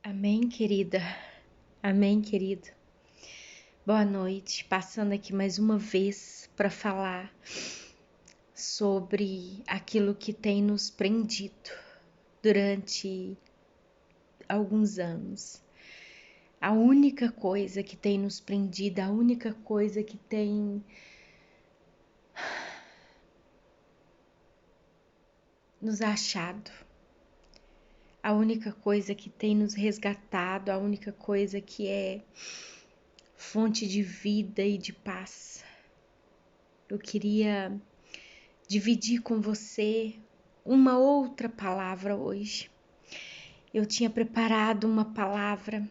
Amém, querida. Amém, querido. Boa noite. Passando aqui mais uma vez para falar sobre aquilo que tem nos prendido durante alguns anos. A única coisa que tem nos prendido, a única coisa que tem nos achado, a única coisa que tem nos resgatado, a única coisa que é fonte de vida e de paz. Eu queria dividir com você uma outra palavra hoje. Eu tinha preparado uma palavra,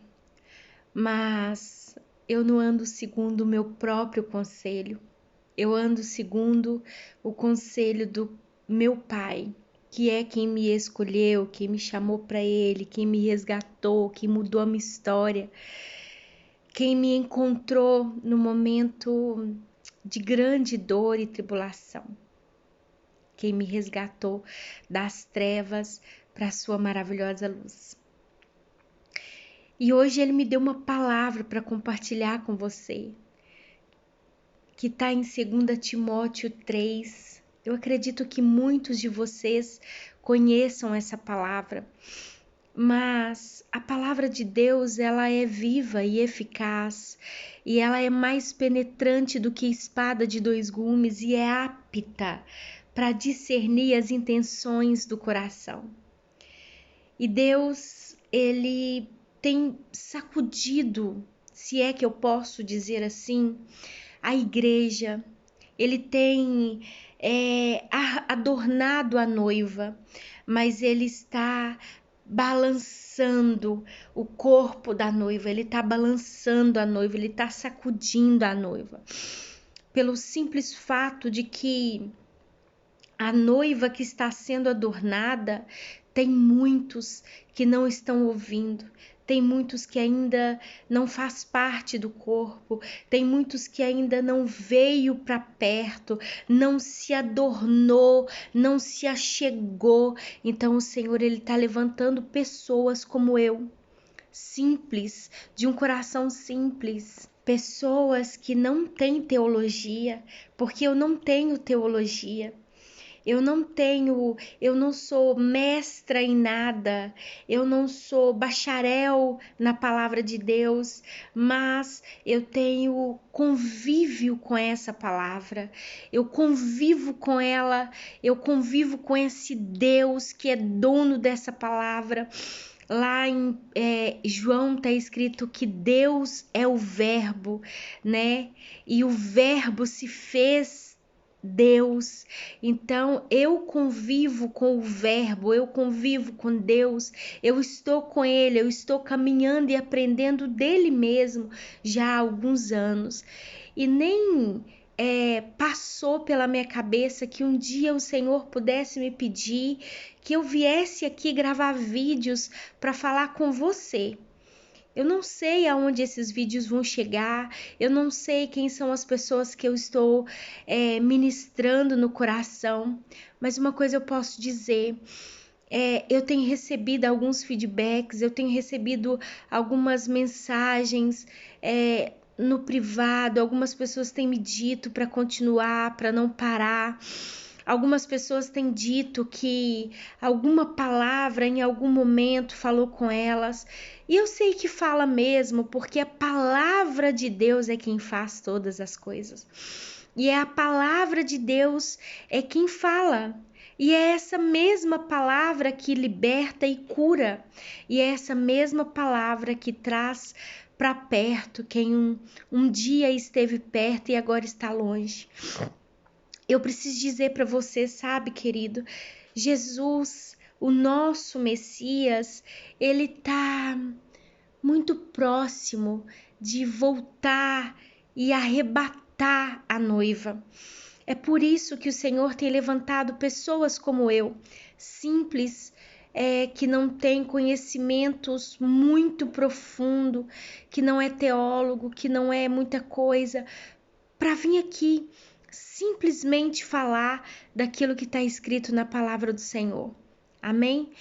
mas eu não ando segundo o meu próprio conselho. Eu ando segundo o conselho do meu Pai, que é quem me escolheu, quem me chamou para Ele, quem me resgatou, quem mudou a minha história, quem me encontrou no momento de grande dor e tribulação. Quem me resgatou das trevas para a sua maravilhosa luz. E hoje ele me deu uma palavra para compartilhar com você, que está em 2 Timóteo 3. Eu acredito que muitos de vocês conheçam essa palavra, mas a palavra de Deus, ela é viva e eficaz, e ela é mais penetrante do que espada de 2 gumes e é apta para discernir as intenções do coração. E Deus, Ele tem sacudido, se é que eu posso dizer assim, a igreja. Ele tem adornado a noiva, mas Ele está balançando o corpo da noiva, Ele está balançando a noiva, Ele está sacudindo a noiva. Pelo simples fato de que a noiva que está sendo adornada, tem muitos que não estão ouvindo, tem muitos que ainda não faz parte do corpo, tem muitos que ainda não veio para perto, não se adornou, não se achegou. Então o Senhor, Ele está levantando pessoas como eu, simples, de um coração simples, pessoas que não têm teologia, porque eu não tenho teologia. Eu não sou mestra em nada, eu não sou bacharel na palavra de Deus, mas eu tenho convívio com essa palavra, eu convivo com ela, eu convivo com esse Deus que é dono dessa palavra. Lá em João está escrito que Deus é o verbo, né? E o verbo se fez Deus. Então eu convivo com o verbo, eu convivo com Deus, eu estou com Ele, eu estou caminhando e aprendendo dele mesmo já há alguns anos. E nem passou pela minha cabeça que um dia o Senhor pudesse me pedir que eu viesse aqui gravar vídeos para falar com você. Eu não sei aonde esses vídeos vão chegar, eu não sei quem são as pessoas que eu estou ministrando no coração, mas uma coisa eu posso dizer, eu tenho recebido alguns feedbacks, eu tenho recebido algumas mensagens no privado, algumas pessoas têm me dito para continuar, para não parar. Algumas pessoas têm dito que alguma palavra em algum momento falou com elas. E eu sei que fala mesmo, porque a palavra de Deus é quem faz todas as coisas. E é a palavra de Deus é quem fala. E é essa mesma palavra que liberta e cura. E é essa mesma palavra que traz para perto quem um dia esteve perto e agora está longe. Eu preciso dizer para você, sabe, querido, Jesus, o nosso Messias, ele tá muito próximo de voltar e arrebatar a noiva. É por isso que o Senhor tem levantado pessoas como eu, simples, que não tem conhecimentos muito profundo, que não é teólogo, que não é muita coisa, para vir aqui simplesmente falar daquilo que está escrito na palavra do Senhor. Amém?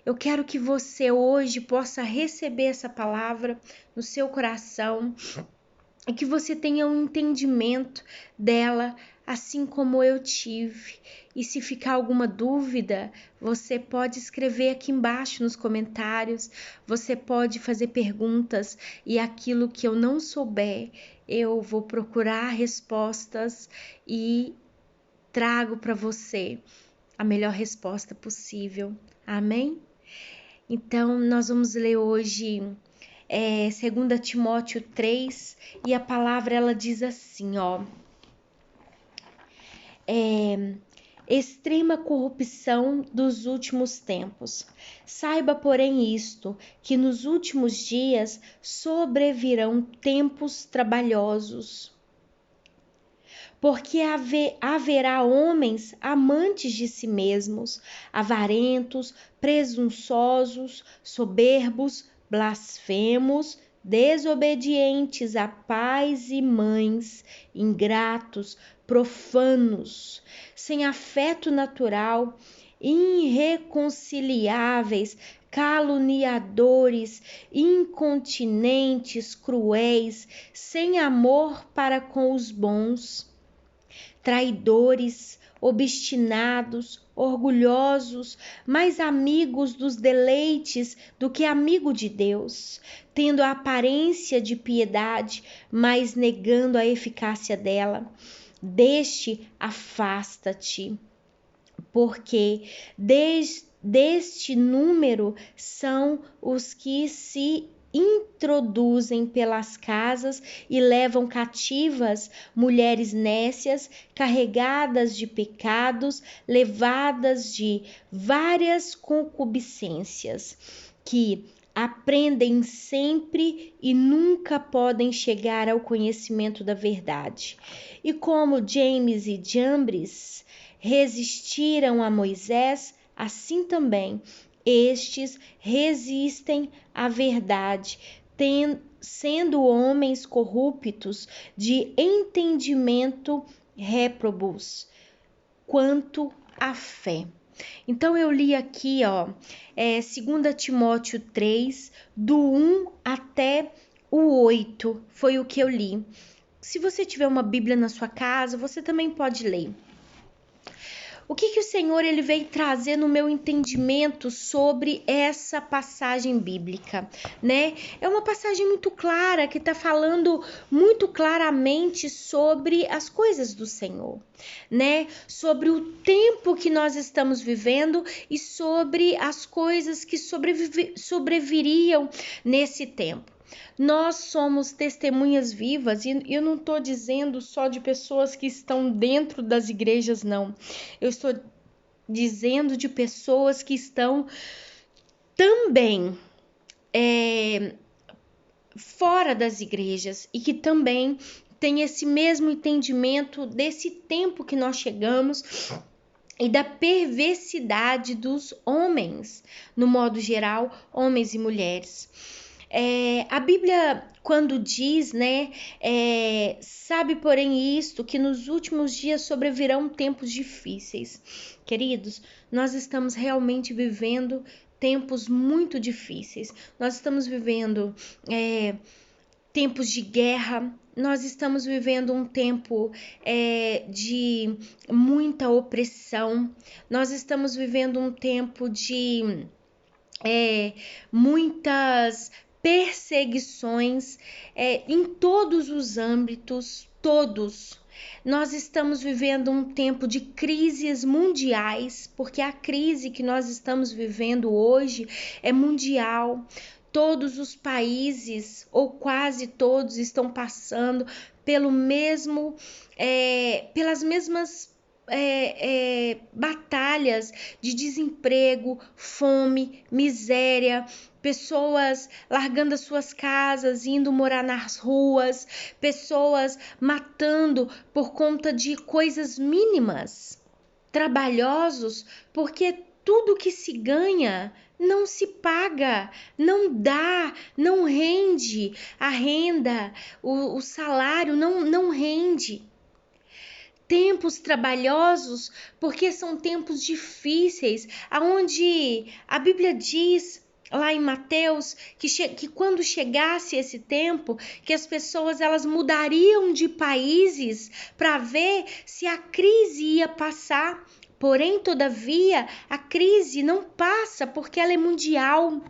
Eu quero que você hoje possa receber essa palavra no seu coração e que você tenha um entendimento dela, assim como eu tive. E se ficar alguma dúvida, você pode escrever aqui embaixo nos comentários, você pode fazer perguntas e aquilo que eu não souber, eu vou procurar respostas e trago para você a melhor resposta possível. Amém? Então, nós vamos ler hoje 2 Timóteo 3, e a palavra ela diz assim, ó. Extrema corrupção dos últimos tempos. Saiba, porém, isto, que nos últimos dias sobrevirão tempos trabalhosos. Porque haverá homens amantes de si mesmos, avarentos, presunçosos, soberbos, blasfemos, desobedientes a pais e mães, ingratos, profanos, sem afeto natural, irreconciliáveis, caluniadores, incontinentes, cruéis, sem amor para com os bons, traidores, obstinados, orgulhosos, mais amigos dos deleites do que amigo de Deus, tendo a aparência de piedade, mas negando a eficácia dela. Deste afasta-te, porque deste número são os que se introduzem pelas casas e levam cativas mulheres nécias, carregadas de pecados, levadas de várias concupiscências, que aprendem sempre e nunca podem chegar ao conhecimento da verdade. E como James e Jambres resistiram a Moisés, assim também estes resistem à verdade, sendo homens corruptos de entendimento réprobos quanto à fé. Então eu li aqui, 2 Timóteo 3, do 1 até o 8, foi o que eu li. Se você tiver uma Bíblia na sua casa, você também pode ler. O que o Senhor ele veio trazer no meu entendimento sobre essa passagem bíblica, né? É uma passagem muito clara, que está falando muito claramente sobre as coisas do Senhor, né? Sobre o tempo que nós estamos vivendo e sobre as coisas que sobreviriam nesse tempo. Nós somos testemunhas vivas, e eu não estou dizendo só de pessoas que estão dentro das igrejas, não. Eu estou dizendo de pessoas que estão também fora das igrejas e que também têm esse mesmo entendimento desse tempo que nós chegamos e da perversidade dos homens, no modo geral, homens e mulheres. A Bíblia, quando diz, né, sabe, porém, isto, que nos últimos dias sobrevirão tempos difíceis. Queridos, nós estamos realmente vivendo tempos muito difíceis. Nós estamos vivendo tempos de guerra, nós estamos vivendo um tempo de muita opressão, nós estamos vivendo um tempo de muitas perseguições em todos os âmbitos, todos. Nós estamos vivendo um tempo de crises mundiais, porque a crise que nós estamos vivendo hoje é mundial. Todos os países, ou quase todos, estão passando pelas mesmas batalhas de desemprego, fome, miséria, pessoas largando as suas casas, indo morar nas ruas, pessoas matando por conta de coisas mínimas, trabalhosos, porque tudo que se ganha não se paga, não dá, não rende, a renda, o salário não rende. tempos trabalhosos, porque são tempos difíceis, aonde a Bíblia diz lá em Mateus que quando chegasse esse tempo, que as pessoas elas mudariam de países para ver se a crise ia passar. Porém, todavia, a crise não passa porque ela é mundial.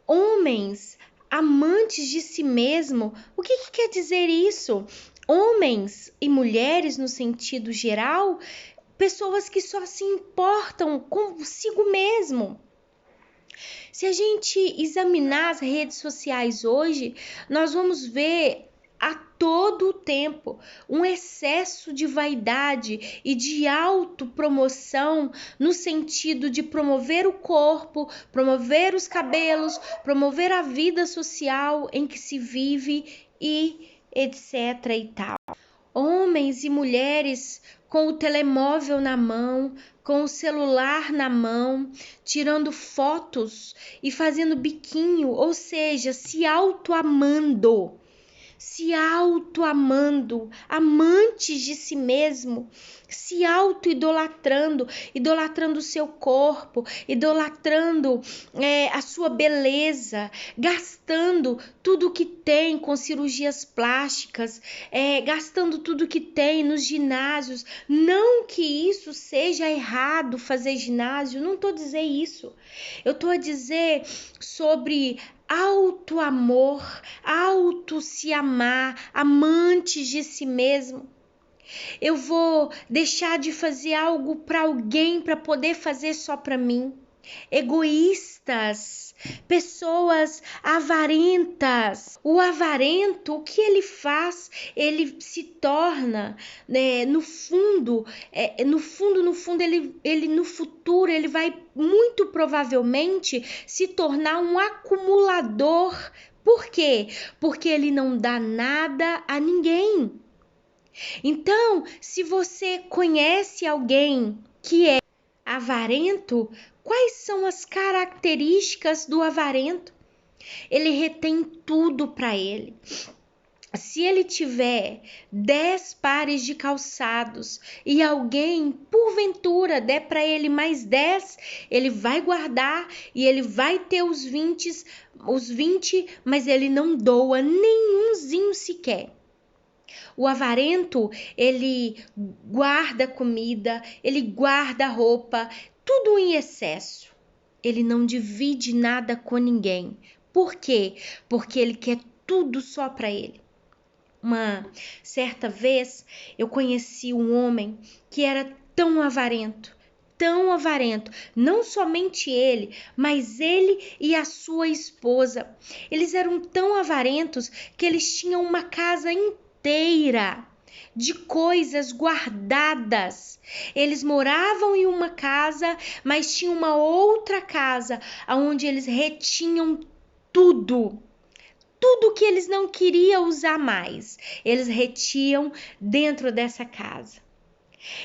Homens amantes de si mesmo, o que quer dizer isso? Homens e mulheres no sentido geral, pessoas que só se importam consigo mesmo. Se a gente examinar as redes sociais hoje, nós vamos ver a todo o tempo um excesso de vaidade e de autopromoção no sentido de promover o corpo, promover os cabelos, promover a vida social em que se vive e etc e tal. Homens e mulheres com o telemóvel na mão, com o celular na mão, tirando fotos e fazendo biquinho, ou seja, se autoamando, amantes de si mesmo, se auto-idolatrando, idolatrando o seu corpo, idolatrando a sua beleza, gastando tudo que tem com cirurgias plásticas, gastando tudo que tem nos ginásios. Não que isso seja errado, fazer ginásio, não estou a dizer isso. Eu estou a dizer sobre auto-amor, auto-se amar, amantes de si mesmo. Eu vou deixar de fazer algo para alguém para poder fazer só para mim. Egoístas, pessoas avarentas. O avarento, o que ele faz? Ele se torna, no fundo, ele no futuro ele vai muito provavelmente se tornar um acumulador. Por quê? Porque ele não dá nada a ninguém. Então, se você conhece alguém que é avarento, quais são as características do avarento? Ele retém tudo para ele. Se ele tiver 10 pares de calçados e alguém, porventura, der para ele mais 10, ele vai guardar e ele vai ter os 20, mas ele não doa nenhumzinho sequer. O avarento, ele guarda comida, ele guarda roupa, tudo em excesso. Ele não divide nada com ninguém. Por quê? Porque ele quer tudo só para ele. Uma certa vez eu conheci um homem que era tão avarento, não somente ele, mas ele e a sua esposa. Eles eram tão avarentos que eles tinham uma casa inteira de coisas guardadas. Eles moravam em uma casa, mas tinha uma outra casa onde eles retinham tudo que eles não queriam usar mais, eles retiam dentro dessa casa.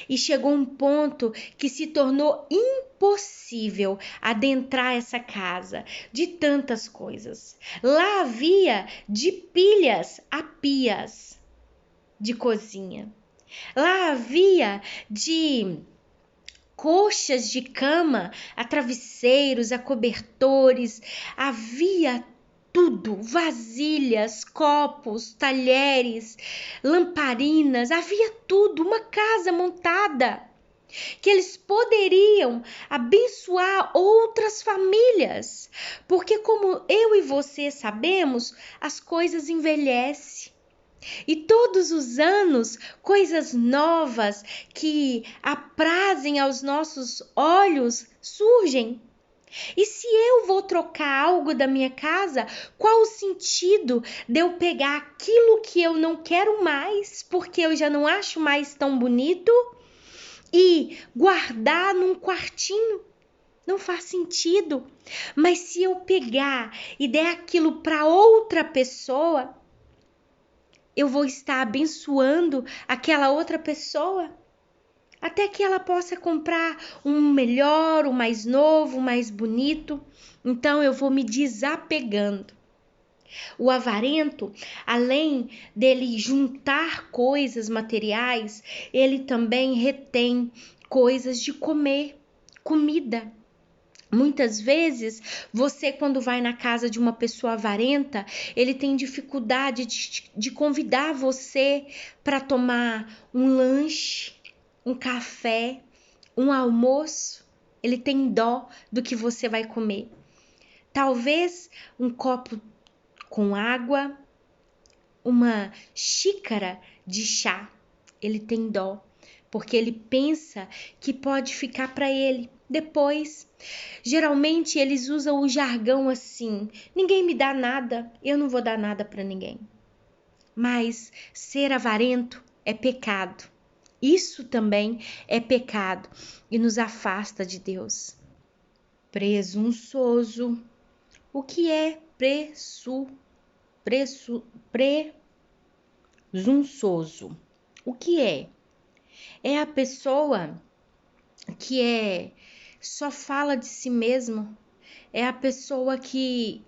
E chegou um ponto que se tornou impossível adentrar essa casa de tantas coisas. Lá havia de pilhas a pias de cozinha. Lá havia de coxas de cama a travesseiros, a cobertores, havia tudo, vasilhas, copos, talheres, lamparinas, havia tudo, uma casa montada que eles poderiam abençoar outras famílias, porque como eu e você sabemos, as coisas envelhecem. E todos os anos, coisas novas que aprazem aos nossos olhos surgem. E se eu vou trocar algo da minha casa, qual o sentido de eu pegar aquilo que eu não quero mais, porque eu já não acho mais tão bonito, e guardar num quartinho? Não faz sentido. Mas se eu pegar e der aquilo para outra pessoa, eu vou estar abençoando aquela outra pessoa, até que ela possa comprar um melhor, um mais novo, um mais bonito. Então eu vou me desapegando. O avarento, além dele juntar coisas materiais, ele também retém coisas de comer, comida. Muitas vezes, você quando vai na casa de uma pessoa avarenta, ele tem dificuldade de convidar você para tomar um lanche, um café, um almoço. Ele tem dó do que você vai comer. Talvez um copo com água, uma xícara de chá. Ele tem dó, porque ele pensa que pode ficar para ele depois. Geralmente eles usam o jargão assim: ninguém me dá nada, eu não vou dar nada para ninguém. Mas ser avarento é pecado. Isso também é pecado e nos afasta de Deus. Presunçoso. O que é presunçoso? O que é? É a pessoa que só fala de si mesmo, é a pessoa que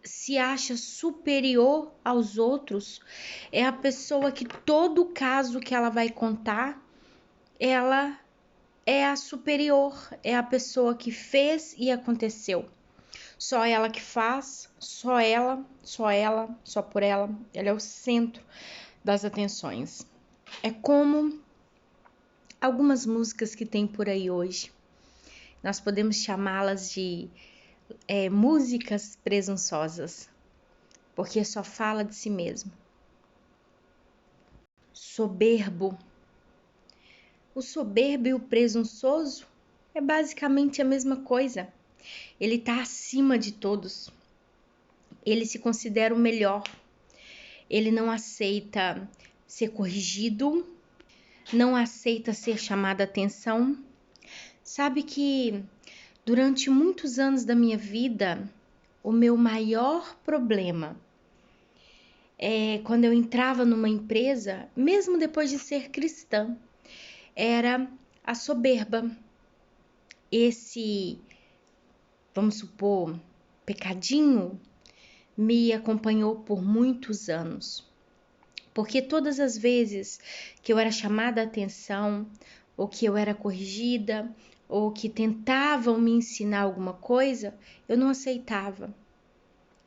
se acha superior aos outros, é a pessoa que todo caso que ela vai contar, ela é a superior, é a pessoa que fez e aconteceu. Só ela que faz, só ela, só por ela. Ela é o centro das atenções. É como algumas músicas que tem por aí hoje. Nós podemos chamá-las de músicas presunçosas, porque só fala de si mesmo. Soberbo. O soberbo e o presunçoso é basicamente a mesma coisa. Ele está acima de todos. Ele se considera o melhor. Ele não aceita ser corrigido, não aceita ser chamado a atenção. Sabe que durante muitos anos da minha vida, o meu maior problema é quando eu entrava numa empresa, mesmo depois de ser cristã, era a soberba. Esse, vamos supor, pecadinho me acompanhou por muitos anos. Porque todas as vezes que eu era chamada a atenção, ou que eu era corrigida, ou que tentavam me ensinar alguma coisa, eu não aceitava.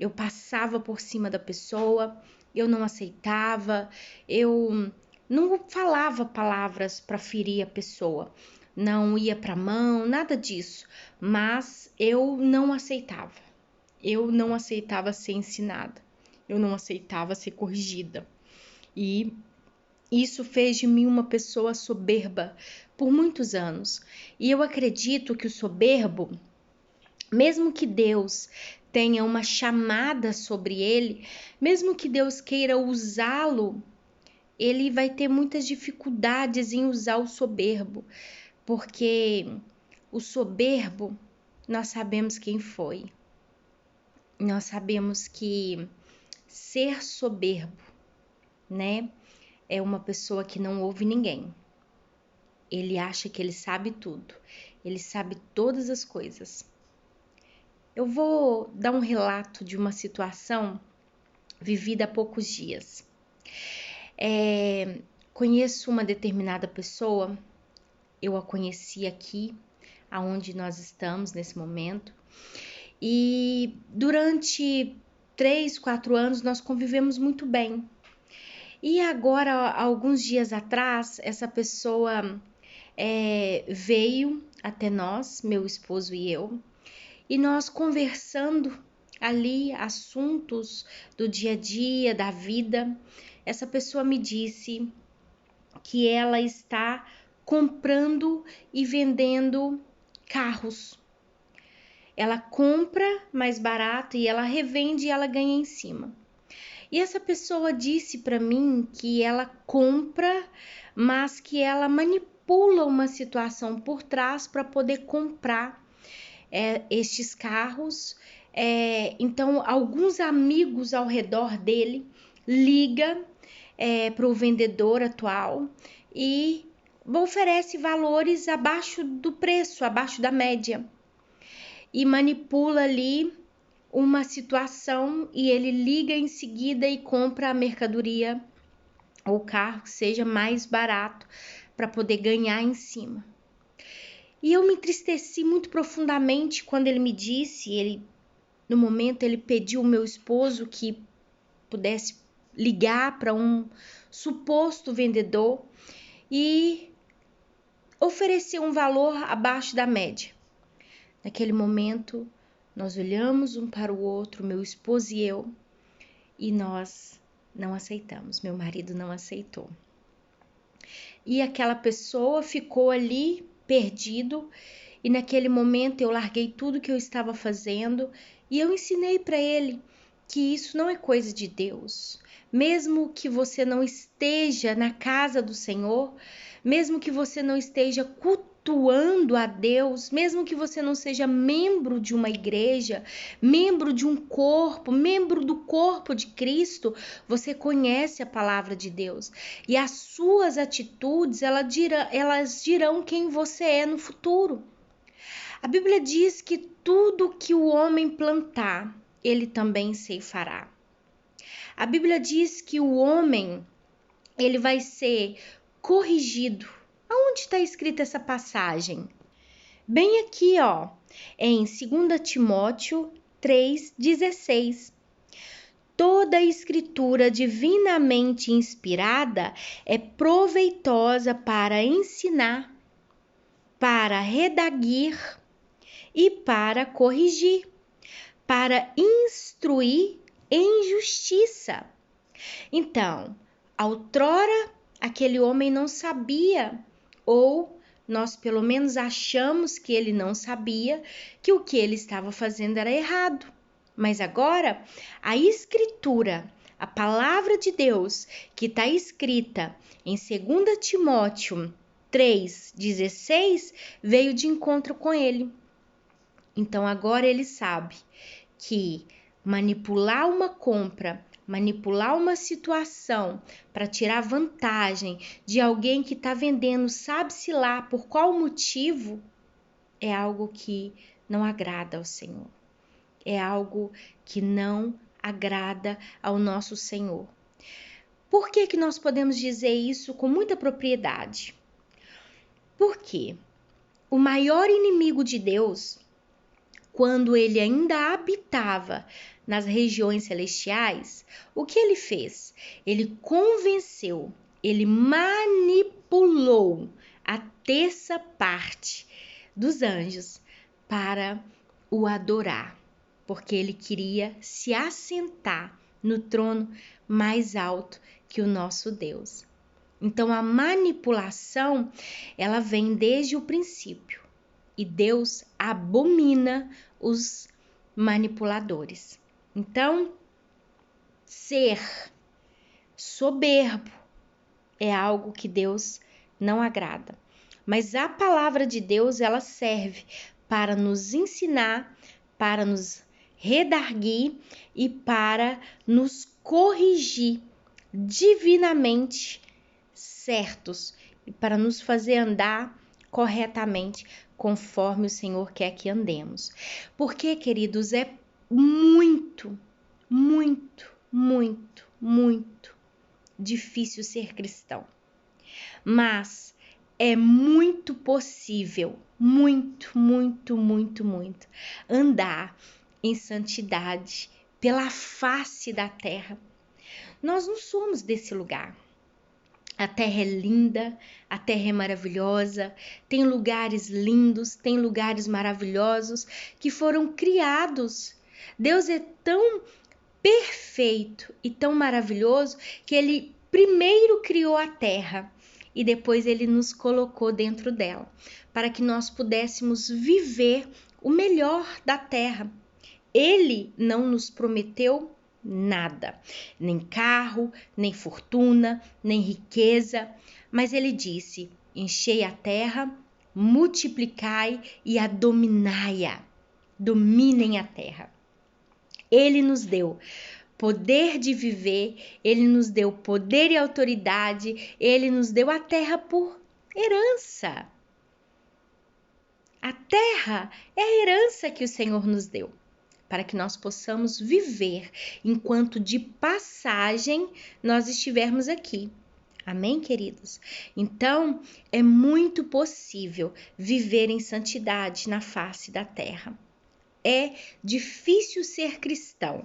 Eu passava por cima da pessoa, eu não aceitava, eu não falava palavras para ferir a pessoa, não ia para a mão, nada disso, mas eu não aceitava. Eu não aceitava ser ensinada, eu não aceitava ser corrigida. E isso fez de mim uma pessoa soberba por muitos anos. E eu acredito que o soberbo, mesmo que Deus tenha uma chamada sobre ele, mesmo que Deus queira usá-lo, ele vai ter muitas dificuldades em usar o soberbo, porque o soberbo, nós sabemos quem foi. Nós sabemos que ser soberbo, né, é uma pessoa que não ouve ninguém. Ele acha que ele sabe tudo. Ele sabe todas as coisas. Eu vou dar um relato de uma situação vivida há poucos dias. Conheço uma determinada pessoa, eu a conheci aqui, aonde nós estamos nesse momento, e durante 3, 4 anos nós convivemos muito bem. E agora, alguns dias atrás, essa pessoa veio até nós, meu esposo e eu, e nós conversando ali assuntos do dia a dia, da vida. Essa pessoa me disse que ela está comprando e vendendo carros. Ela compra mais barato e ela revende e ela ganha em cima. E essa pessoa disse para mim que ela compra, mas que ela manipula uma situação por trás para poder comprar estes carros. Então, alguns amigos ao redor dele ligam para o vendedor atual e oferece valores abaixo do preço, abaixo da média. E manipula ali uma situação e ele liga em seguida e compra a mercadoria ou carro que seja mais barato para poder ganhar em cima. E eu me entristeci muito profundamente quando ele me disse, no momento ele pediu ao meu esposo que pudesse ligar para um suposto vendedor e oferecer um valor abaixo da média. Naquele momento, nós olhamos um para o outro, meu esposo e eu, e nós não aceitamos, meu marido não aceitou. E aquela pessoa ficou ali perdido, e naquele momento eu larguei tudo que eu estava fazendo e eu ensinei para ele que isso não é coisa de Deus. Mesmo que você não esteja na casa do Senhor, mesmo que você não esteja cultuando a Deus, mesmo que você não seja membro de uma igreja, membro de um corpo, membro do corpo de Cristo, você conhece a palavra de Deus. E as suas atitudes, elas dirão quem você é no futuro. A Bíblia diz que tudo que o homem plantar, ele também ceifará. A Bíblia diz que o homem, ele vai ser corrigido. Aonde está escrita essa passagem? Bem aqui, ó, em 2 Timóteo 3,16. Toda a escritura divinamente inspirada é proveitosa para ensinar, para redaguir e para corrigir, para instruir em justiça. Então, outrora, aquele homem não sabia, ou nós pelo menos achamos que ele não sabia, que o que ele estava fazendo era errado. Mas agora, a escritura, a palavra de Deus, que está escrita em 2 Timóteo 3,16, veio de encontro com ele. Então agora ele sabe que manipular uma compra, manipular uma situação para tirar vantagem de alguém que está vendendo, sabe-se lá por qual motivo, é algo que não agrada ao Senhor. É algo que não agrada ao nosso Senhor. Por que que nós podemos dizer isso com muita propriedade? Porque o maior inimigo de Deus, quando ele ainda habitava nas regiões celestiais, o que ele fez? Ele convenceu, ele manipulou a terça parte dos anjos para o adorar, porque ele queria se assentar no trono mais alto que o nosso Deus. Então a manipulação, ela vem desde o princípio. E Deus abomina os manipuladores. Então, ser soberbo é algo que Deus não agrada. Mas a palavra de Deus, ela serve para nos ensinar, para nos redarguir e para nos corrigir divinamente certos e para nos fazer andar corretamente conforme o Senhor quer que andemos. Porque, queridos, é muito, muito, muito, muito difícil ser cristão. Mas é muito possível, muito, muito, muito, muito, andar em santidade pela face da terra. Nós não somos desse lugar. A terra é linda, a terra é maravilhosa, tem lugares lindos, tem lugares maravilhosos que foram criados. Deus é tão perfeito e tão maravilhoso que ele primeiro criou a terra e depois ele nos colocou dentro dela, para que nós pudéssemos viver o melhor da terra. Ele não nos prometeu nada, nem carro, nem fortuna, nem riqueza, mas ele disse: enchei a terra, multiplicai e a dominai-a, dominem a terra. Ele nos deu poder de viver, ele nos deu poder e autoridade, ele nos deu a terra por herança. A terra é a herança que o Senhor nos deu, para que nós possamos viver enquanto de passagem nós estivermos aqui. Amém, queridos? Então, é muito possível viver em santidade na face da terra. É difícil ser cristão,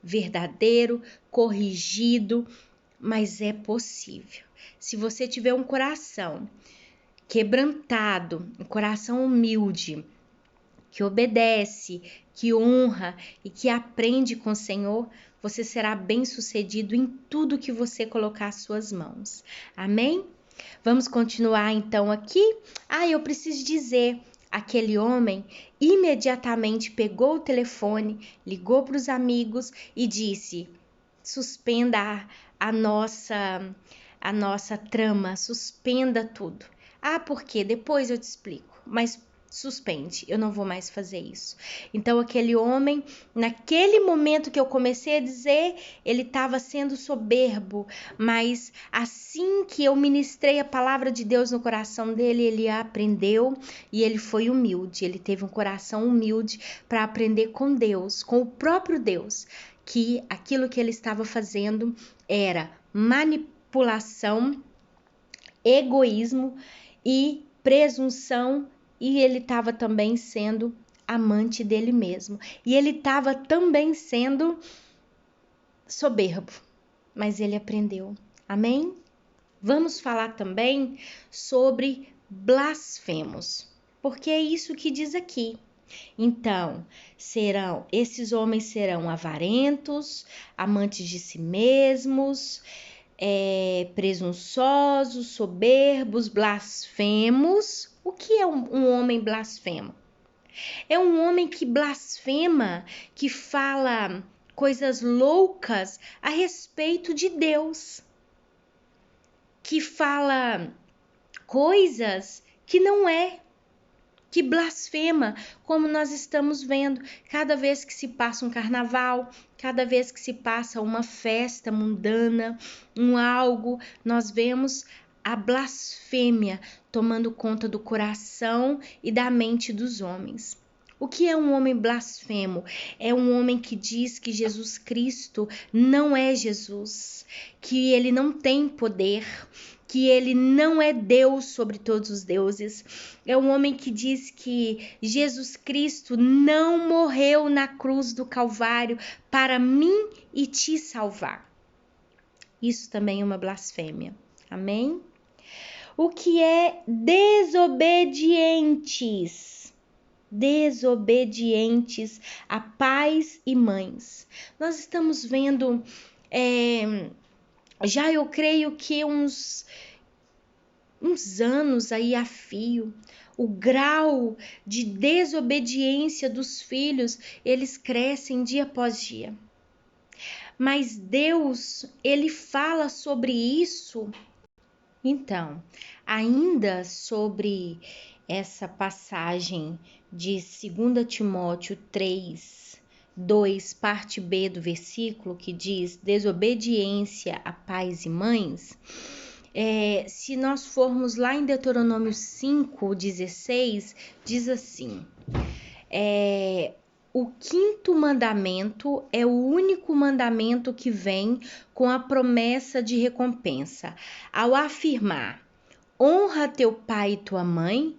verdadeiro, corrigido, mas é possível. Se você tiver um coração quebrantado, um coração humilde, que obedece, que honra e que aprende com o Senhor, você será bem-sucedido em tudo que você colocar às suas mãos. Amém? Vamos continuar então aqui? Eu preciso dizer, aquele homem imediatamente pegou o telefone, ligou para os amigos e disse: suspenda a nossa trama, suspenda tudo. Por quê? Depois eu te explico, mas suspende, eu não vou mais fazer isso. Então aquele homem, naquele momento que eu comecei a dizer, ele estava sendo soberbo, mas assim que eu ministrei a palavra de Deus no coração dele, ele aprendeu e ele foi humilde, ele teve um coração humilde para aprender com Deus, com o próprio Deus, que aquilo que ele estava fazendo era manipulação, egoísmo e presunção, e ele estava também sendo amante dele mesmo. E ele estava também sendo soberbo, mas ele aprendeu. Amém? Vamos falar também sobre blasfemos, porque é isso que diz aqui. Então, esses homens serão avarentos, amantes de si mesmos, presunçosos, soberbos, blasfemos. O que é um homem blasfemo? É um homem que blasfema, que fala coisas loucas a respeito de Deus, que fala coisas que não é, que blasfema, como nós estamos vendo cada vez que se passa um carnaval, cada vez que se passa uma festa mundana, algo, nós vemos a blasfêmia tomando conta do coração e da mente dos homens. O que é um homem blasfemo? É um homem que diz que Jesus Cristo não é Jesus, que ele não tem poder, que ele não é Deus sobre todos os deuses. É um homem que diz que Jesus Cristo não morreu na cruz do Calvário para mim e te salvar. Isso também é uma blasfêmia. Amém? O que é desobedientes? Desobedientes a pais e mães. Nós estamos vendo, já eu creio que uns anos aí a fio, o grau de desobediência dos filhos, eles crescem dia após dia. Mas Deus, ele fala sobre isso. Então, ainda sobre essa passagem de 2 Timóteo 3, 2, parte B do versículo, que diz desobediência a pais e mães, se nós formos lá em Deuteronômio 5, 16, diz assim: o 5º mandamento é o único mandamento que vem com a promessa de recompensa, ao afirmar: honra teu pai e tua mãe,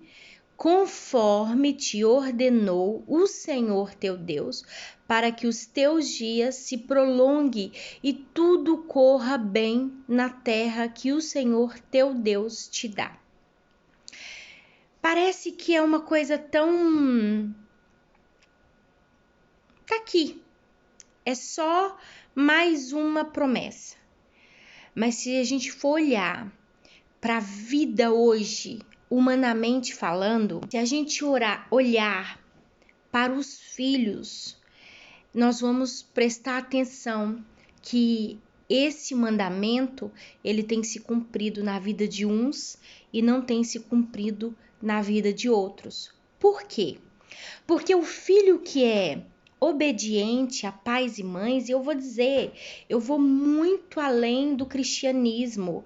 conforme te ordenou o Senhor teu Deus, para que os teus dias se prolonguem e tudo corra bem na terra que o Senhor teu Deus te dá. Parece que é uma coisa tão... Tá aqui, é só mais uma promessa. Mas se a gente for olhar para a vida hoje, humanamente falando, se a gente olhar para os filhos, nós vamos prestar atenção que esse mandamento, ele tem se cumprido na vida de uns e não tem se cumprido na vida de outros. Por quê? Porque o filho que é obediente a pais e mães, eu vou dizer, eu vou muito além do cristianismo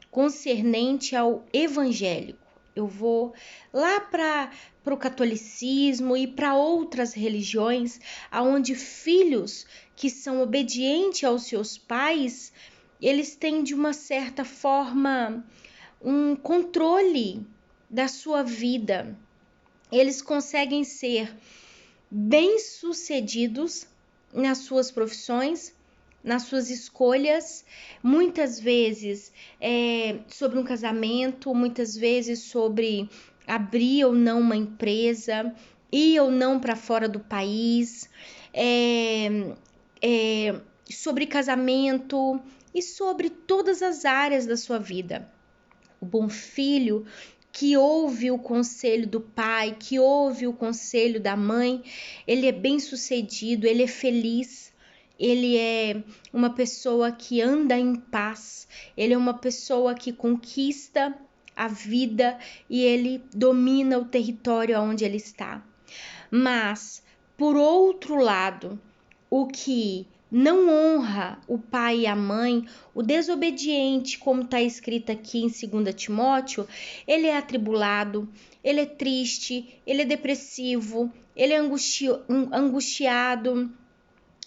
concernente ao evangélico. eu vou lá para o catolicismo e para outras religiões, aonde filhos que são obedientes aos seus pais, eles têm de uma certa forma um controle da sua vida. Eles conseguem ser bem-sucedidos nas suas profissões, nas suas escolhas, muitas vezes sobre um casamento, muitas vezes sobre abrir ou não uma empresa, ir ou não para fora do país, sobre casamento e sobre todas as áreas da sua vida. O bom filho que ouve o conselho do pai, que ouve o conselho da mãe, ele é bem-sucedido, ele é feliz, ele é uma pessoa que anda em paz, ele é uma pessoa que conquista a vida e ele domina o território onde ele está. Mas, por outro lado, o que não honra o pai e a mãe, o desobediente, como está escrito aqui em 2 Timóteo, ele é atribulado, ele é triste, ele é depressivo, ele é angustiado,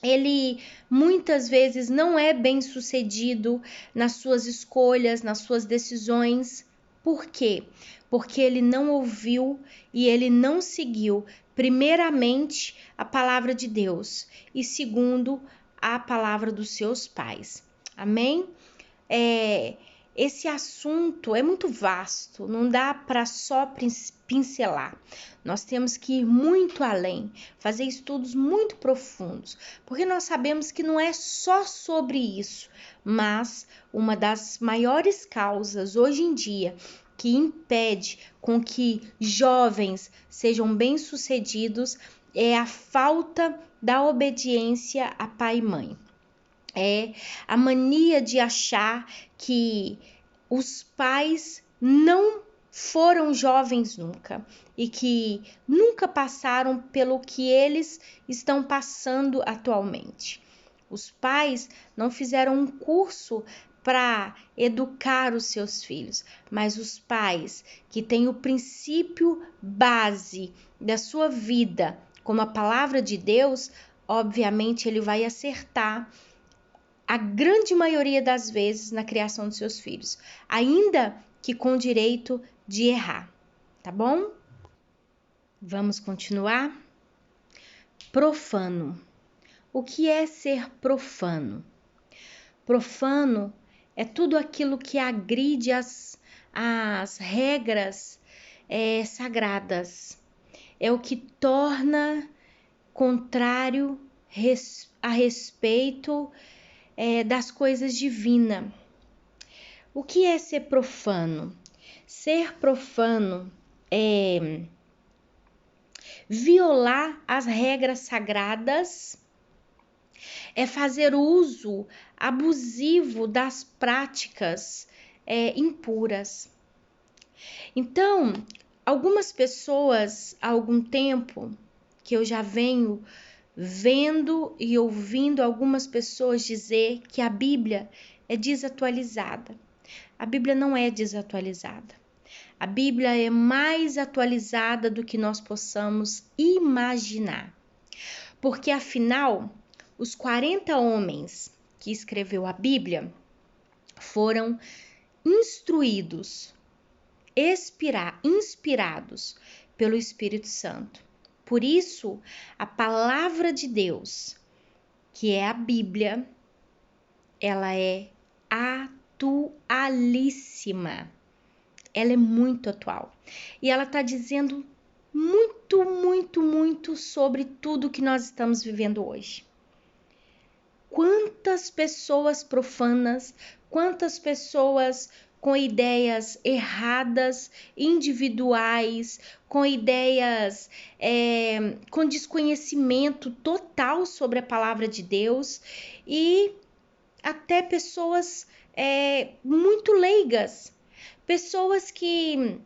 ele muitas vezes não é bem-sucedido nas suas escolhas, nas suas decisões. Por quê? Porque ele não ouviu e ele não seguiu, primeiramente, a palavra de Deus e segundo, a palavra dos seus pais. Amém? Esse assunto é muito vasto, não dá para só pincelar. Nós temos que ir muito além, fazer estudos muito profundos, porque nós sabemos que não é só sobre isso, mas uma das maiores causas hoje em dia que impede com que jovens sejam bem-sucedidos é a falta da obediência a pai e mãe. É a mania de achar que os pais não foram jovens nunca e que nunca passaram pelo que eles estão passando atualmente. Os pais não fizeram um curso para educar os seus filhos, mas os pais que têm o princípio base da sua vida, como a palavra de Deus, obviamente ele vai acertar a grande maioria das vezes na criação dos seus filhos, ainda que com o direito de errar, tá bom? Vamos continuar? Profano. O que é ser profano? Profano é tudo aquilo que agride as regras sagradas. É o que torna contrário a respeito das coisas divinas. O que é ser profano? Ser profano é violar as regras sagradas, é fazer uso abusivo das práticas impuras. Então, algumas pessoas, há algum tempo que eu já venho vendo e ouvindo algumas pessoas dizer que a Bíblia é desatualizada. A Bíblia não é desatualizada. A Bíblia é mais atualizada do que nós possamos imaginar. Porque, afinal, os 40 homens que escreveu a Bíblia foram instruídos, inspirados pelo Espírito Santo. Por isso, a palavra de Deus, que é a Bíblia, ela é atualíssima. Ela é muito atual. E ela está dizendo muito, muito, muito sobre tudo que nós estamos vivendo hoje. Quantas pessoas profanas, quantas pessoas com ideias erradas, individuais, com ideias, com desconhecimento total sobre a palavra de Deus e até pessoas muito leigas, pessoas que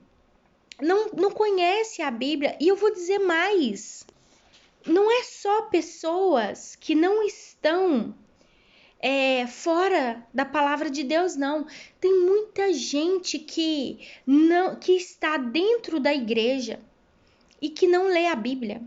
não conhecem a Bíblia. E eu vou dizer mais, não é só pessoas que não estão fora da palavra de Deus, não. Tem muita gente que está dentro da igreja e que não lê a Bíblia.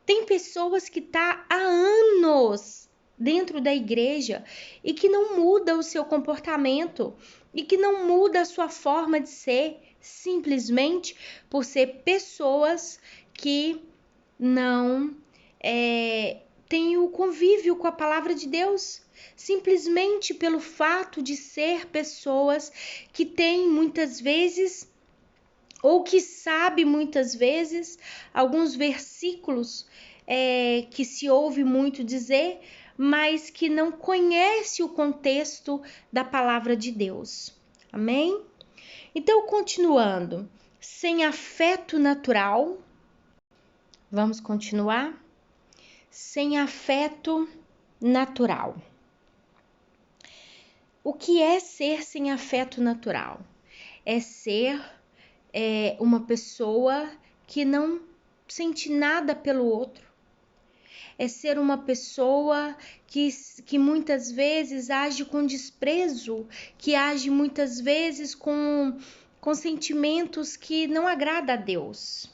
Tem pessoas que estão há anos dentro da igreja e que não muda o seu comportamento e que não muda a sua forma de ser, simplesmente por ser pessoas que não têm o convívio com a palavra de Deus, simplesmente pelo fato de ser pessoas que têm muitas vezes ou que sabe muitas vezes alguns versículos que se ouve muito dizer, mas que não conhece o contexto da palavra de Deus. Amém? Então, continuando, sem afeto natural, vamos continuar? Sem afeto natural. O que é ser sem afeto natural? É ser uma pessoa que não sente nada pelo outro. É ser uma pessoa que muitas vezes age com desprezo, que age muitas vezes com sentimentos que não agrada a Deus,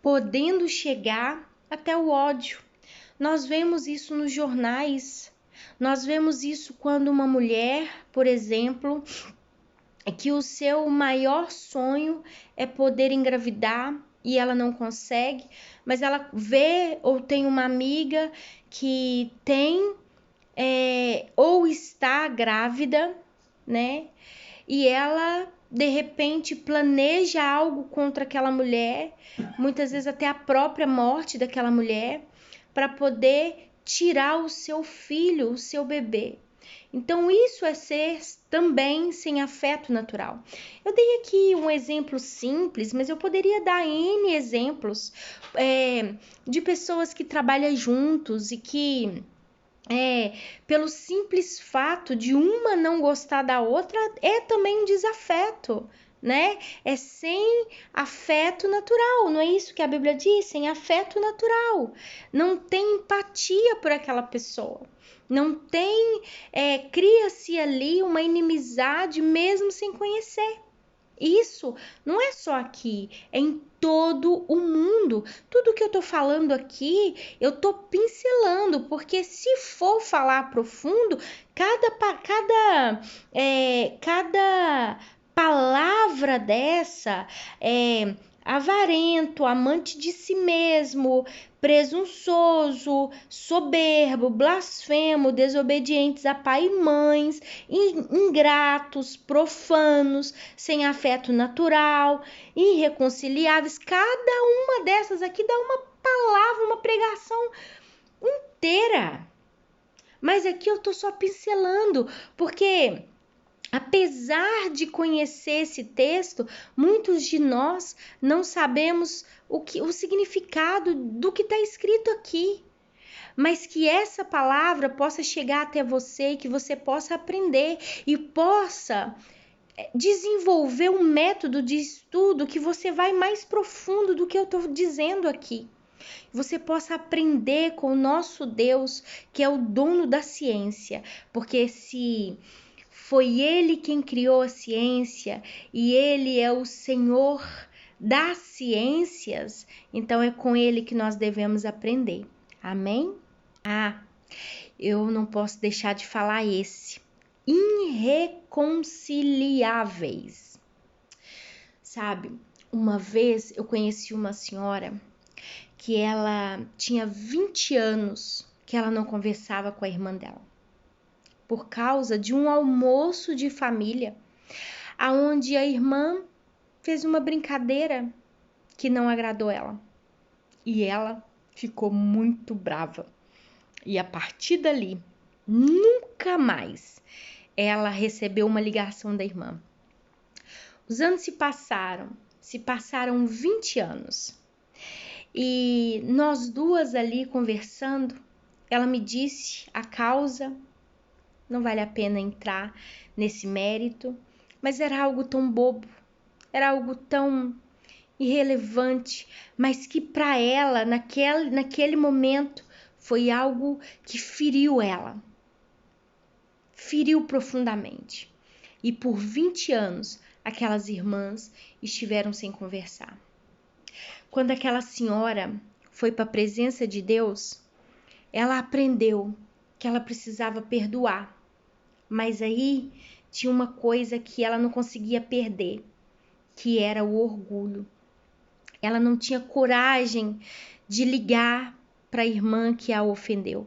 podendo chegar até o ódio. Nós vemos isso nos jornais, nós vemos isso quando uma mulher, por exemplo, que o seu maior sonho é poder engravidar e ela não consegue, mas ela vê ou tem uma amiga que tem ou está grávida, né? E ela de repente planeja algo contra aquela mulher, muitas vezes até a própria morte daquela mulher, para poder tirar o seu filho, o seu bebê. Então, isso é ser também sem afeto natural. Eu dei aqui um exemplo simples, mas eu poderia dar N exemplos de pessoas que trabalham juntos e que, pelo simples fato de uma não gostar da outra, é também um desafeto, né? É sem afeto natural, não é isso que a Bíblia diz? Sem afeto natural. Não tem empatia por aquela pessoa. Não tem, cria-se ali uma inimizade mesmo sem conhecer. Isso não é só aqui, é em todo o mundo. Tudo que eu tô falando aqui, eu tô pincelando, porque se for falar profundo, cada palavra dessa avarento, amante de si mesmo, presunçoso, soberbo, blasfemo, desobedientes a pai e mães, ingratos, profanos, sem afeto natural, irreconciliáveis. Cada uma dessas aqui dá uma palavra, uma pregação inteira. Mas aqui eu tô só pincelando, porque apesar de conhecer esse texto, muitos de nós não sabemos o significado do que está escrito aqui. Mas que essa palavra possa chegar até você e que você possa aprender e possa desenvolver um método de estudo que você vai mais profundo do que eu estou dizendo aqui. Você possa aprender com o nosso Deus, que é o dono da ciência, porque se foi ele quem criou a ciência e ele é o Senhor das ciências, então é com ele que nós devemos aprender. Amém? Eu não posso deixar de falar esse. Irreconciliáveis. Sabe, uma vez eu conheci uma senhora que ela tinha 20 anos que ela não conversava com a irmã dela, por causa de um almoço de família, aonde a irmã fez uma brincadeira que não agradou ela. E ela ficou muito brava. E a partir dali, nunca mais ela recebeu uma ligação da irmã. Os anos se passaram 20 anos. E nós duas ali conversando, ela me disse a causa. Não vale a pena entrar nesse mérito, mas era algo tão bobo, era algo tão irrelevante, mas que para ela, naquele momento, foi algo que feriu ela. feriu profundamente. E por 20 anos, aquelas irmãs estiveram sem conversar. Quando aquela senhora foi para a presença de Deus, ela aprendeu que ela precisava perdoar. Mas aí tinha uma coisa que ela não conseguia perder, que era o orgulho. Ela não tinha coragem de ligar para a irmã que a ofendeu.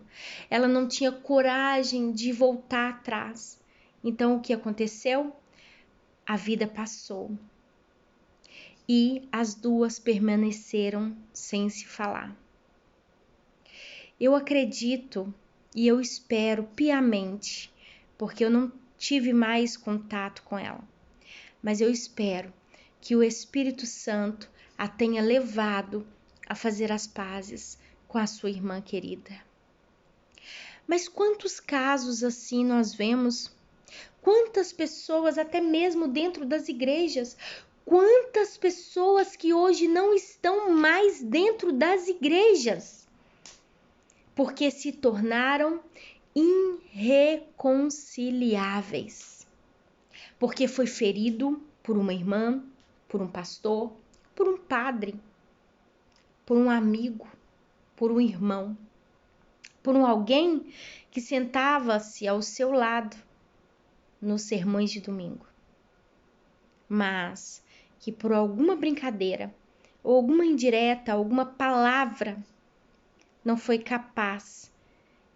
Ela não tinha coragem de voltar atrás. Então o que aconteceu? A vida passou. E as duas permaneceram sem se falar. Eu acredito e eu espero piamente, porque eu não tive mais contato com ela, mas eu espero que o Espírito Santo a tenha levado a fazer as pazes com a sua irmã querida. Mas quantos casos assim nós vemos? Quantas pessoas, até mesmo dentro das igrejas, quantas pessoas que hoje não estão mais dentro das igrejas, porque se tornaram irreconciliáveis, porque foi ferido por uma irmã, por um pastor, por um padre, por um amigo, por um irmão, por alguém que sentava-se ao seu lado nos sermões de domingo, mas que por alguma brincadeira, ou alguma indireta, alguma palavra, não foi capaz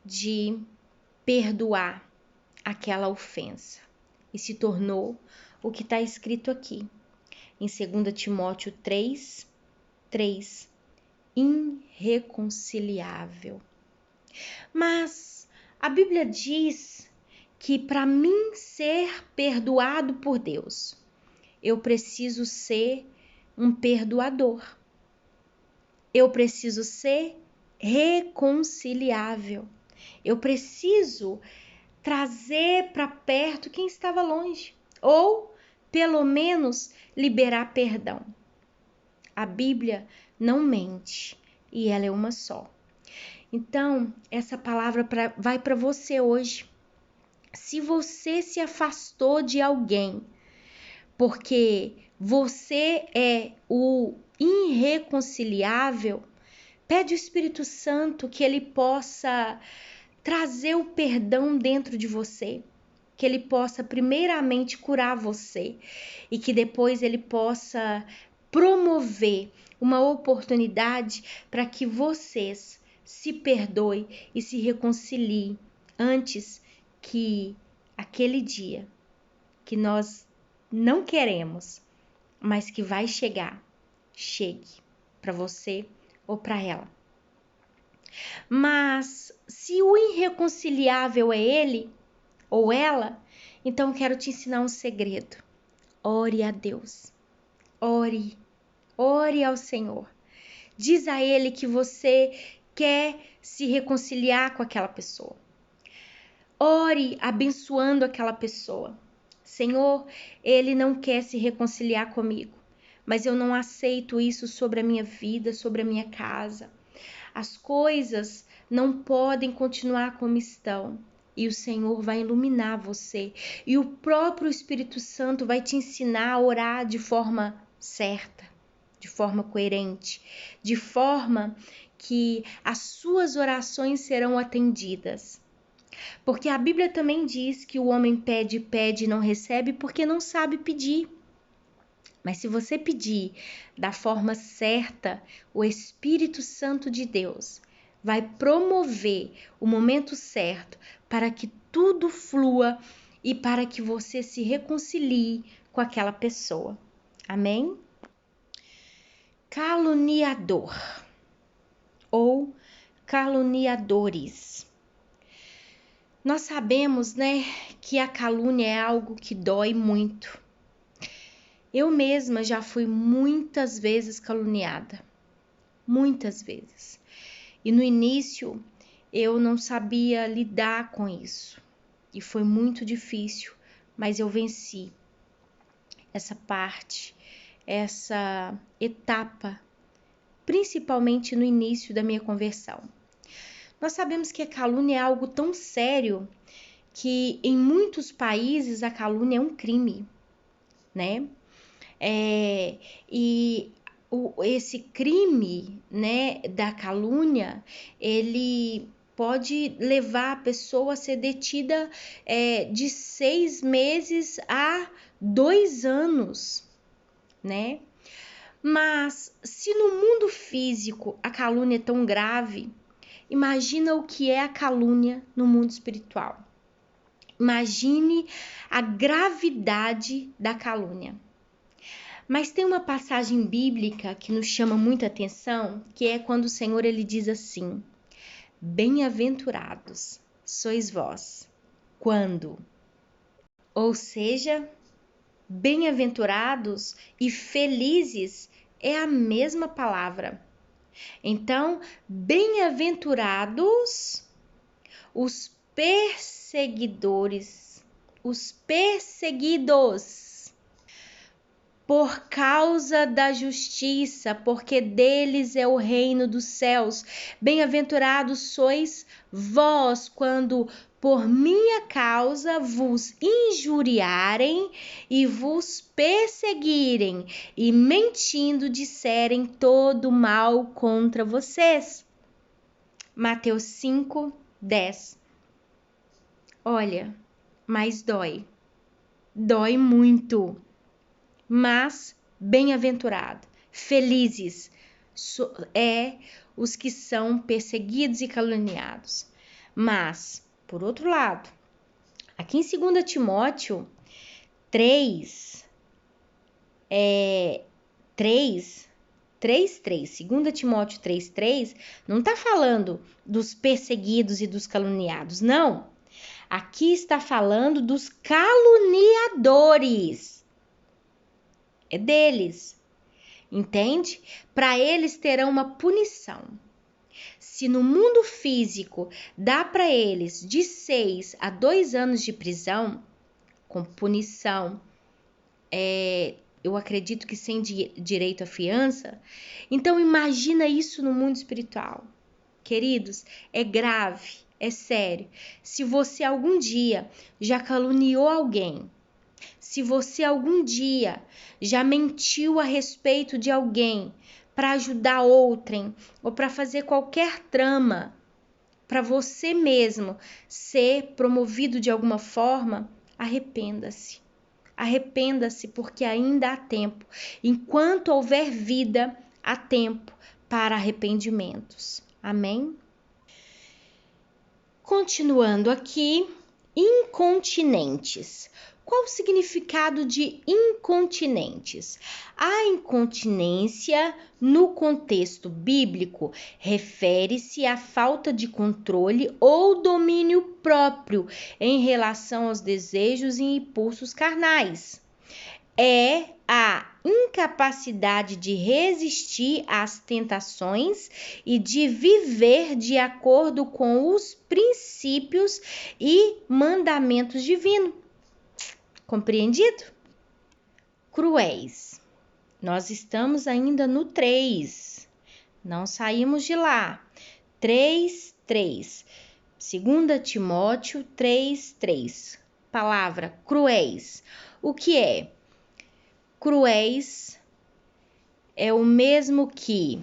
de perdoar aquela ofensa e se tornou o que está escrito aqui em 2 Timóteo 3, irreconciliável. Mas a Bíblia diz que para mim ser perdoado por Deus, eu preciso ser um perdoador. Eu preciso ser reconciliável. Eu preciso trazer para perto quem estava longe, ou pelo menos liberar perdão. A Bíblia não mente e ela é uma só. Então, essa palavra vai para você hoje. Se você se afastou de alguém porque você é o irreconciliável, pede ao Espírito Santo que ele possa trazer o perdão dentro de você, que ele possa primeiramente curar você e que depois ele possa promover uma oportunidade para que vocês se perdoem e se reconciliem antes que aquele dia que nós não queremos, mas que vai chegar, chegue para você ou para ela. Mas se o irreconciliável é ele ou ela, então quero te ensinar um segredo. Ore a Deus. Ore ao Senhor. Diz a ele que você quer se reconciliar com aquela pessoa. Ore abençoando aquela pessoa. Senhor, ele não quer se reconciliar comigo, mas eu não aceito isso sobre a minha vida, sobre a minha casa. As coisas não podem continuar como estão. E o Senhor vai iluminar você. E o próprio Espírito Santo vai te ensinar a orar de forma certa, de forma coerente, de forma que as suas orações serão atendidas. Porque a Bíblia também diz que o homem pede e não recebe porque não sabe pedir. Mas se você pedir da forma certa, o Espírito Santo de Deus vai promover o momento certo para que tudo flua e para que você se reconcilie com aquela pessoa. Amém? Caluniador ou caluniadores. Nós sabemos, né, que a calúnia é algo que dói muito. Eu mesma já fui muitas vezes caluniada, muitas vezes. E no início eu não sabia lidar com isso. E foi muito difícil, mas eu venci essa parte, essa etapa, principalmente no início da minha conversão. Nós sabemos que a calúnia é algo tão sério que em muitos países a calúnia é um crime, né? E esse crime, né, da calúnia, ele pode levar a pessoa a ser detida de 6 meses a 2 anos, né? Mas se no mundo físico a calúnia é tão grave, imagina o que é a calúnia no mundo espiritual. Imagine a gravidade da calúnia. Mas tem uma passagem bíblica que nos chama muita atenção, que é quando o Senhor ele diz assim: bem-aventurados sois vós, quando? Ou seja, bem-aventurados e felizes é a mesma palavra. Então, bem-aventurados os perseguidores, os perseguidos, por causa da justiça, porque deles é o reino dos céus. Bem-aventurados sois vós, quando por minha causa vos injuriarem e vos perseguirem, e mentindo disserem todo mal contra vocês. Mateus 5:10. Olha, mas dói muito. Mas bem-aventurado, felizes os que são perseguidos e caluniados. Mas, por outro lado, aqui em 2 Timóteo 3, 2 Timóteo 3:3, não está falando dos perseguidos e dos caluniados, não. Aqui está falando dos caluniadores. É deles, entende? Para eles terão uma punição. Se no mundo físico dá para eles de 6 a 2 anos de prisão, com punição, eu acredito que sem direito à fiança, então imagina isso no mundo espiritual. Queridos, é grave, é sério. Se você algum dia já caluniou alguém, se você algum dia já mentiu a respeito de alguém para ajudar outrem ou para fazer qualquer trama para você mesmo ser promovido de alguma forma, arrependa-se. Arrependa-se, porque ainda há tempo. Enquanto houver vida, há tempo para arrependimentos. Amém? Continuando aqui, incontinentes. Qual o significado de incontinentes? A incontinência, no contexto bíblico, refere-se à falta de controle ou domínio próprio em relação aos desejos e impulsos carnais. É a incapacidade de resistir às tentações e de viver de acordo com os princípios e mandamentos divinos. Compreendido? Cruéis. Nós estamos ainda no 3. Não saímos de lá. 3:3. 2 Timóteo 3:3. Palavra cruéis. O que é? Cruéis é o mesmo que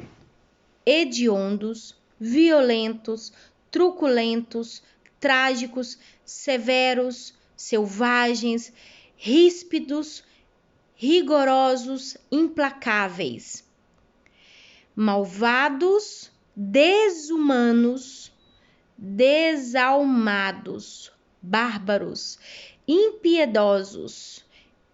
hediondos, violentos, truculentos, trágicos, severos, selvagens, ríspidos, rigorosos, implacáveis, malvados, desumanos, desalmados, bárbaros, impiedosos,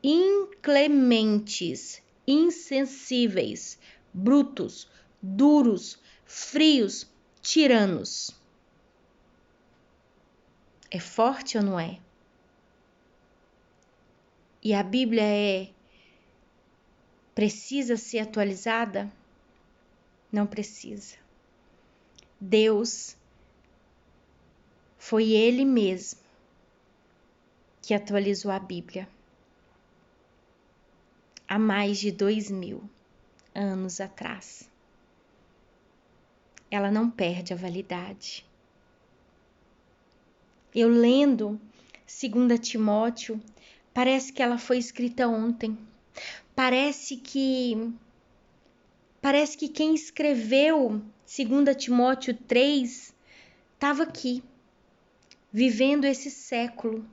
inclementes, insensíveis, brutos, duros, frios, tiranos. É forte ou não é? E a Bíblia precisa ser atualizada? Não precisa. Deus foi Ele mesmo que atualizou a Bíblia há mais de 2000 anos atrás. Ela não perde a validade. Eu lendo 2 Timóteo, parece que ela foi escrita ontem. Parece que quem escreveu 2 Timóteo 3 estava aqui, vivendo esse século,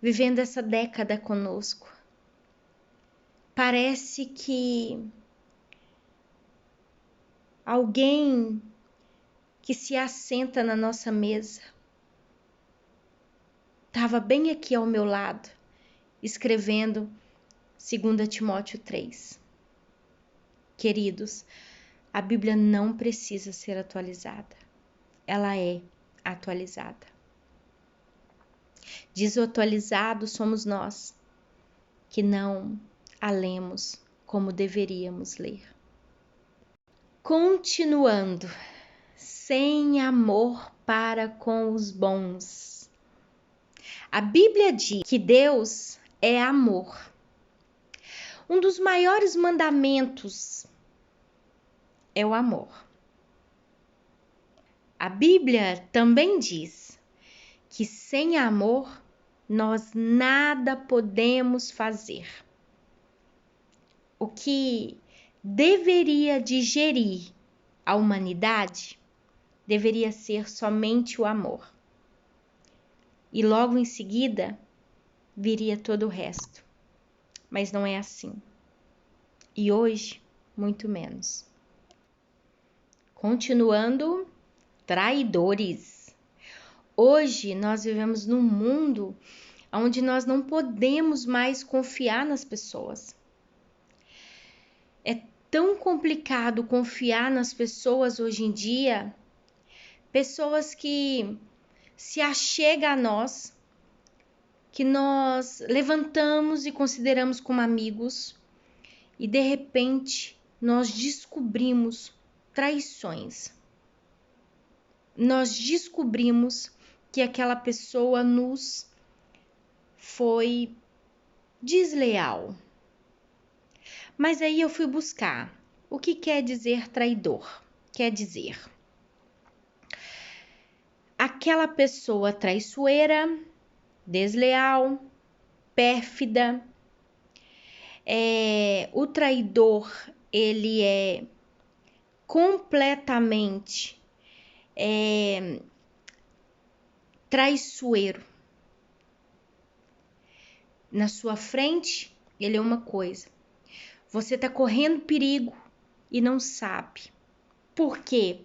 vivendo essa década conosco. Parece que alguém que se assenta na nossa mesa estava bem aqui ao meu lado, escrevendo 2 Timóteo 3. Queridos, a Bíblia não precisa ser atualizada. Ela é atualizada. Desatualizados somos nós, que não a lemos como deveríamos ler. Continuando, sem amor para com os bons. A Bíblia diz que Deus é amor. Um dos maiores mandamentos é o amor. A Bíblia também diz que sem amor nós nada podemos fazer. O que deveria digerir a humanidade deveria ser somente o amor. E logo em seguida viria todo o resto. Mas não é assim. E hoje, muito menos. Continuando, traidores. Hoje nós vivemos num mundo onde nós não podemos mais confiar nas pessoas. É tão complicado confiar nas pessoas hoje em dia, pessoas que se achegam a nós, que nós levantamos e consideramos como amigos, e de repente nós descobrimos traições. Nós descobrimos que aquela pessoa nos foi desleal. Mas aí eu fui buscar o que quer dizer traidor. Quer dizer aquela pessoa traiçoeira, desleal, pérfida. O traidor, ele é completamente traiçoeiro. Na sua frente, ele é uma coisa. Você está correndo perigo e não sabe. Por quê?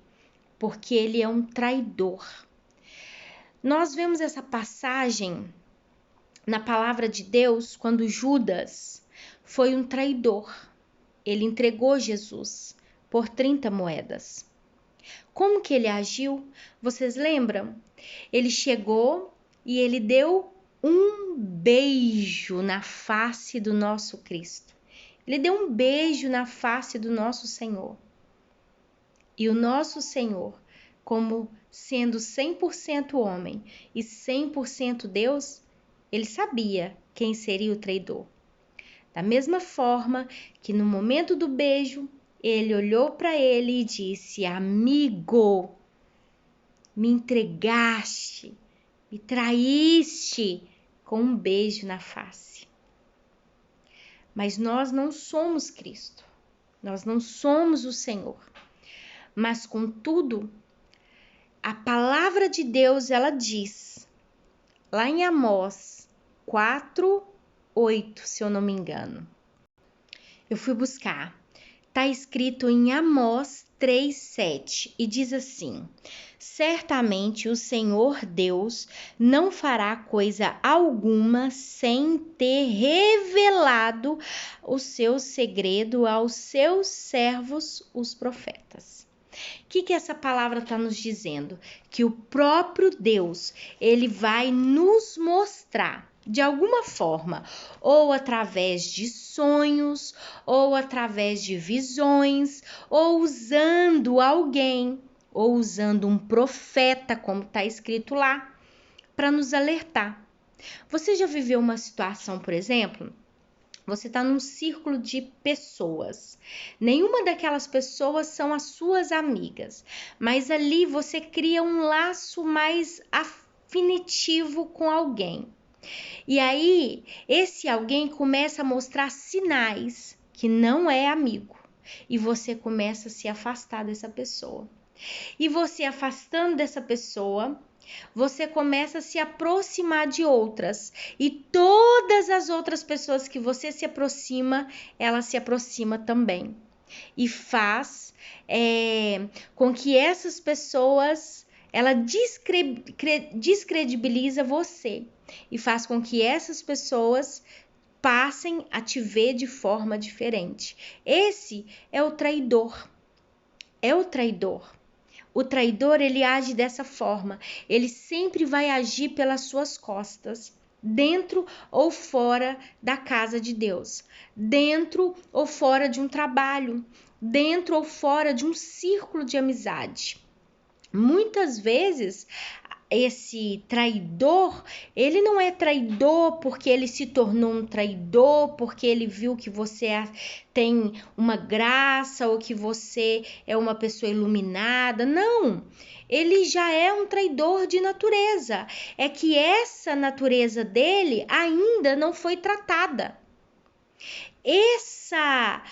Porque ele é um traidor. Nós vemos essa passagem na palavra de Deus quando Judas foi um traidor. Ele entregou Jesus por 30 moedas. Como que ele agiu? Vocês lembram? Ele chegou e ele deu um beijo na face do nosso Cristo. Ele deu um beijo na face do nosso Senhor. E o nosso Senhor, como sendo 100% homem e 100% Deus, ele sabia quem seria o traidor. Da mesma forma que no momento do beijo, ele olhou para ele e disse: amigo, me entregaste, me traíste com um beijo na face. Mas nós não somos Cristo, nós não somos o Senhor. Mas contudo, a palavra de Deus, ela diz, lá em Amós 4:8, se eu não me engano. Eu fui buscar. Está escrito em Amós 3:7 e diz assim: certamente o Senhor Deus não fará coisa alguma sem ter revelado o seu segredo aos seus servos, os profetas. O que essa palavra está nos dizendo? Que o próprio Deus, ele vai nos mostrar de alguma forma, ou através de sonhos, ou através de visões, ou usando alguém, ou usando um profeta, como está escrito lá, para nos alertar. Você já viveu uma situação, por exemplo? Você está num círculo de pessoas. Nenhuma daquelas pessoas são as suas amigas, mas ali você cria um laço mais definitivo com alguém. E aí, esse alguém começa a mostrar sinais que não é amigo. E você começa a se afastar dessa pessoa. E você afastando dessa pessoa, você começa a se aproximar de outras. E todas as outras pessoas que você se aproxima, ela se aproxima também. E faz com que essas pessoas, ela descredibiliza você. E faz com que essas pessoas passem a te ver de forma diferente. Esse é o traidor. É o traidor. O traidor, ele age dessa forma. Ele sempre vai agir pelas suas costas, dentro ou fora da casa de Deus, dentro ou fora de um trabalho, dentro ou fora de um círculo de amizade. Muitas vezes, esse traidor, ele não é traidor porque ele se tornou um traidor, porque ele viu que você tem uma graça ou que você é uma pessoa iluminada. Não, ele já é um traidor de natureza. É que essa natureza dele ainda não foi tratada. Essa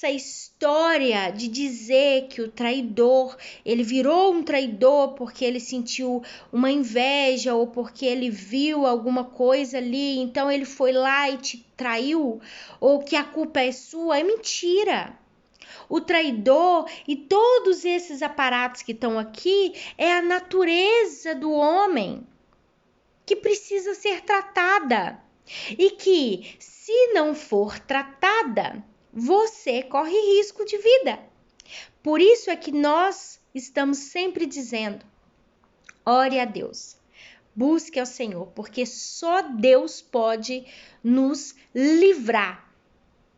história de dizer que o traidor, ele virou um traidor porque ele sentiu uma inveja ou porque ele viu alguma coisa ali, então ele foi lá e te traiu, ou que a culpa é sua, é mentira. O traidor e todos esses aparatos que estão aqui é a natureza do homem que precisa ser tratada e que, se não for tratada, você corre risco de vida. Por isso é que nós estamos sempre dizendo: ore a Deus, busque ao Senhor, porque só Deus pode nos livrar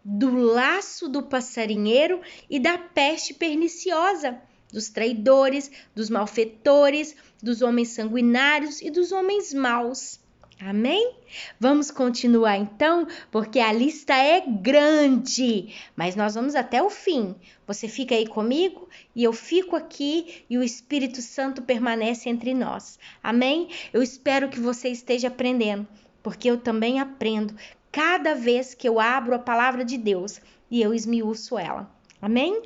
do laço do passarinheiro e da peste perniciosa, dos traidores, dos malfeitores, dos homens sanguinários e dos homens maus. Amém? Vamos continuar então, porque a lista é grande, mas nós vamos até o fim. Você fica aí comigo e eu fico aqui e o Espírito Santo permanece entre nós. Amém? Eu espero que você esteja aprendendo, porque eu também aprendo cada vez que eu abro a palavra de Deus e eu esmiuço ela. Amém?